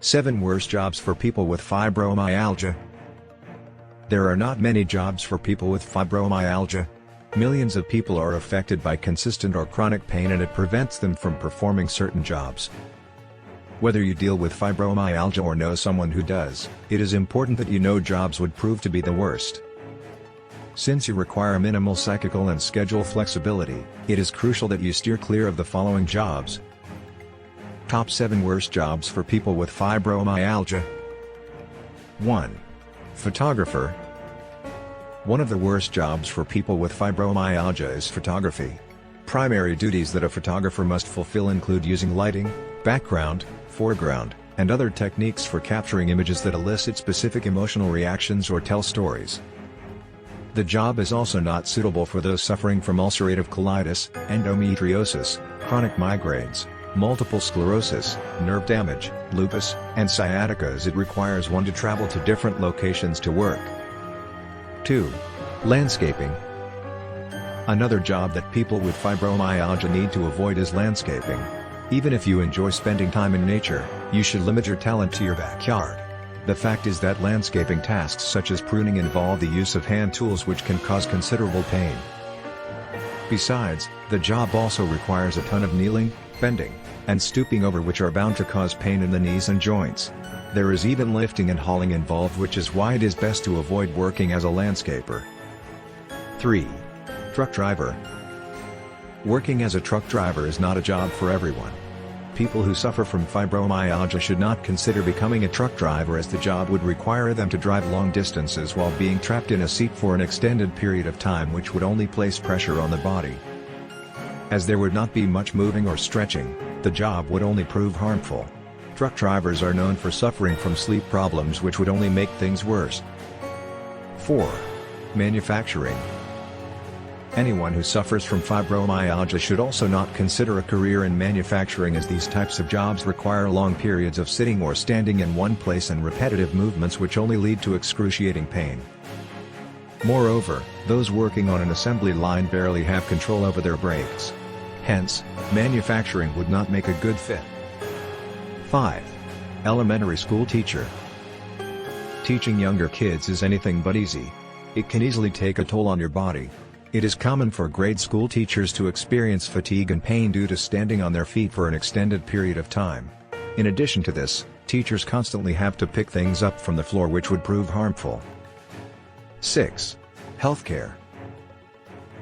7 Worst Jobs for People with Fibromyalgia. There are not many jobs for people with fibromyalgia. Millions of people are affected by consistent or chronic pain, and it prevents them from performing certain jobs. Whether you deal with fibromyalgia or know someone who does, it is important that you know jobs would prove to be the worst. Since you require minimal psychical and schedule flexibility, it is crucial that you steer clear of the following jobs. Top 7 Worst Jobs for People with Fibromyalgia. 1. Photographer. One of the worst jobs for people with fibromyalgia is photography. Primary duties that a photographer must fulfill include using lighting, background, foreground, and other techniques for capturing images that elicit specific emotional reactions or tell stories. The job is also not suitable for those suffering from ulcerative colitis, endometriosis, chronic migraines, multiple sclerosis, nerve damage, lupus, and sciatica, as it requires one to travel to different locations to work. 2. Landscaping. Another job that people with fibromyalgia need to avoid is landscaping. Even if you enjoy spending time in nature, you should limit your talent to your backyard. The fact is that landscaping tasks such as pruning involve the use of hand tools, which can cause considerable pain. Besides, the job also requires a ton of kneeling, bending, and stooping over, which are bound to cause pain in the knees and joints. There is even lifting and hauling involved, which is why it is best to avoid working as a landscaper. 3. Truck driver. Working as a truck driver is not a job for everyone. People who suffer from fibromyalgia should not consider becoming a truck driver, as the job would require them to drive long distances while being trapped in a seat for an extended period of time, which would only place pressure on the body. As there would not be much moving or stretching, the job would only prove harmful. Truck drivers are known for suffering from sleep problems, which would only make things worse. 4. Manufacturing. Anyone who suffers from fibromyalgia should also not consider a career in manufacturing, as these types of jobs require long periods of sitting or standing in one place and repetitive movements, which only lead to excruciating pain. Moreover, those working on an assembly line barely have control over their brakes. Hence, manufacturing would not make a good fit. 5. Elementary school teacher. Teaching younger kids is anything but easy. It can easily take a toll on your body. It is common for grade school teachers to experience fatigue and pain due to standing on their feet for an extended period of time. In addition to this, teachers constantly have to pick things up from the floor, which would prove harmful. 6. Healthcare.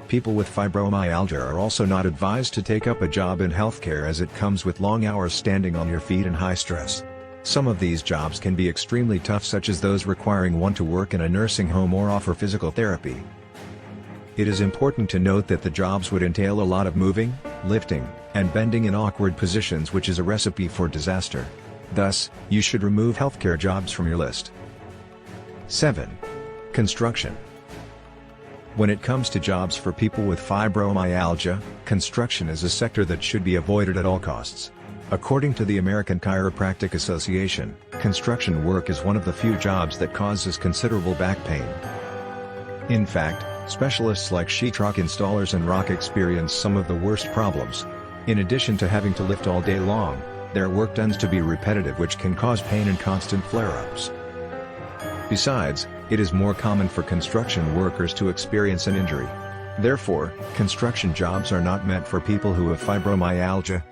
People with fibromyalgia are also not advised to take up a job in healthcare, as it comes with long hours standing on your feet and high stress. Some of these jobs can be extremely tough, such as those requiring one to work in a nursing home or offer physical therapy. It is important to note that the jobs would entail a lot of moving, lifting, and bending in awkward positions, which is a recipe for disaster. Thus, you should remove healthcare jobs from your list. 7. Construction. When it comes to jobs for people with fibromyalgia, construction is a sector that should be avoided at all costs. According to the American Chiropractic Association, construction work is one of the few jobs that causes considerable back pain. In fact, specialists like sheetrock installers and rock experience some of the worst problems. In addition to having to lift all day long, their work tends to be repetitive, which can cause pain and constant flare-ups. Besides, it is more common for construction workers to experience an injury. Therefore, construction jobs are not meant for people who have fibromyalgia.